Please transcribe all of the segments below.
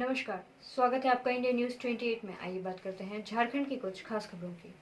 नमस्कार, स्वागत है आपका इंडिया न्यूज़ 28 में। आइए बात करते हैं झारखंड की कुछ खास खबरों की।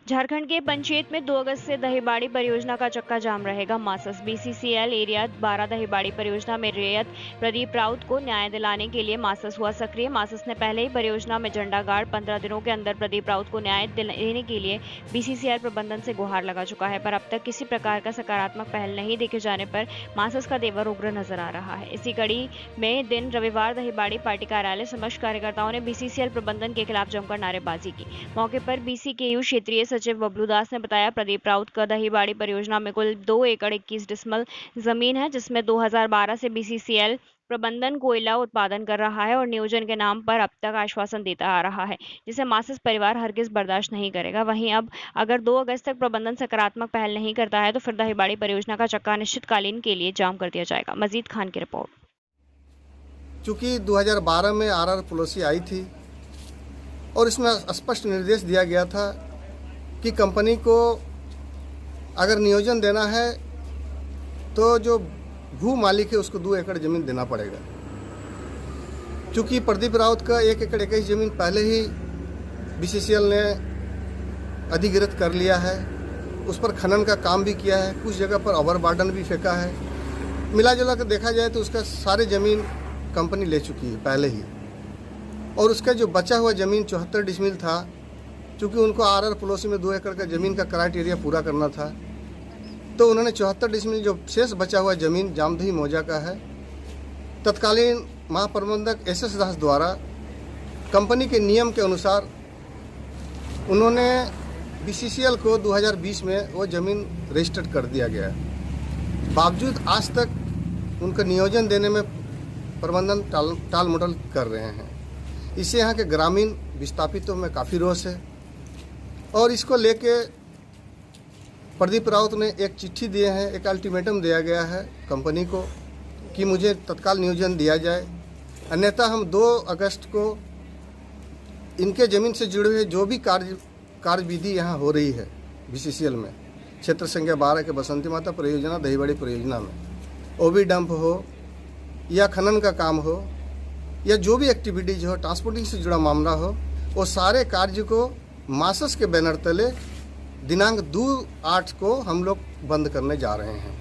झारखंड के पंचेत में 2 अगस्त से दहीबाड़ी परियोजना का चक्का जाम रहेगा। मासस बीसीसीएल एरिया 12 दहीबाड़ी परियोजना में रैयत प्रदीप राउत को न्याय दिलाने के लिए मासस हुआ सक्रिय। मासस ने पहले ही परियोजना में झंडा गाड़ 15 दिनों के अंदर प्रदीप राउत को न्याय देने के लिए बीसीसीएल प्रबंधन से गुहार लगा चुका है, पर अब तक किसी प्रकार का सकारात्मक पहल नहीं देखे जाने पर मासस का तेवर उग्र नजर आ रहा है। इसी कड़ी में दिन रविवार दहीबाड़ी पार्टी कार्यालय समस्त कार्यकर्ताओं ने बीसीसीएल प्रबंधन के खिलाफ जमकर नारेबाजी की। मौके पर बीसीकेयू क्षेत्रीय सचिव बबलू दास ने बताया, प्रदीप राउत का दहीबाड़ी परियोजना में कुल 2 एकड़ 21 डिसमल जमीन है, जिसमें 2012 से बीसीसीएल प्रबंधन कोयला उत्पादन कर रहा है और नियोजन के नाम पर अब तक आश्वासन देता आ रहा है, जिसे मासस परिवार हरगिज बर्दाश्त नहीं करेगा। वहीं अब अगर 2 अगस्त तक प्रबंधन सकारात्मक पहल नहीं करता है तो फिर दहीबाड़ी परियोजना का चक्का अनिश्चितकालीन के लिए जाम कर दिया जाएगा। मजीद खान की रिपोर्ट। चूँकि 2012 में आरआर पॉलिसी आई थी और इसमें स्पष्ट निर्देश दिया गया था कि कंपनी को अगर नियोजन देना है तो जो भू मालिक है उसको 2 एकड़ ज़मीन देना पड़ेगा। चूँकि प्रदीप राउत का 1 एकड़ 21 ज़मीन पहले ही बीसीसीएल ने अधिग्रहित कर लिया है, उस पर खनन का काम भी किया है, कुछ जगह पर ओवरबर्डन भी फेंका है। मिला जुला कर देखा जाए तो उसका सारे ज़मीन कंपनी ले चुकी है पहले ही, और उसका जो बचा हुआ ज़मीन 74 डिसमिल था, चूँकि उनको आरआर पॉलिसी में 2 एकड़ का ज़मीन का क्राइटेरिया पूरा करना था, तो उन्होंने 74 डिसमिल जो शेष बचा हुआ ज़मीन जामदही मौजा का है, तत्कालीन महाप्रबंधक एसएस दास द्वारा कंपनी के नियम के अनुसार उन्होंने बीसीसीएल को 2020 में वो ज़मीन रजिस्टर्ड कर दिया गया है। बावजूद आज तक उनका नियोजन देने में प्रबंधन टाल मटोल कर रहे हैं। इससे यहाँ के ग्रामीण विस्थापितों में काफ़ी रोष है और इसको लेके प्रदीप राउत ने एक चिट्ठी दिए हैं, एक अल्टीमेटम दिया गया है कंपनी को कि मुझे तत्काल नियोजन दिया जाए, अन्यथा हम 2 अगस्त को इनके ज़मीन से जुड़े हुए जो भी कार्यविधि यहाँ हो रही है बीसीसीएल में, क्षेत्र संख्या 12 के बसंती माता परियोजना दहीबाड़ी परियोजना में, ओबी डंप हो या खनन का काम हो या जो भी एक्टिविटीज हो, ट्रांसपोर्टिंग से जुड़ा मामला हो, वो सारे कार्य को मासस के बैनर तले दिनांक 2/8 को हम लोग बंद करने जा रहे हैं।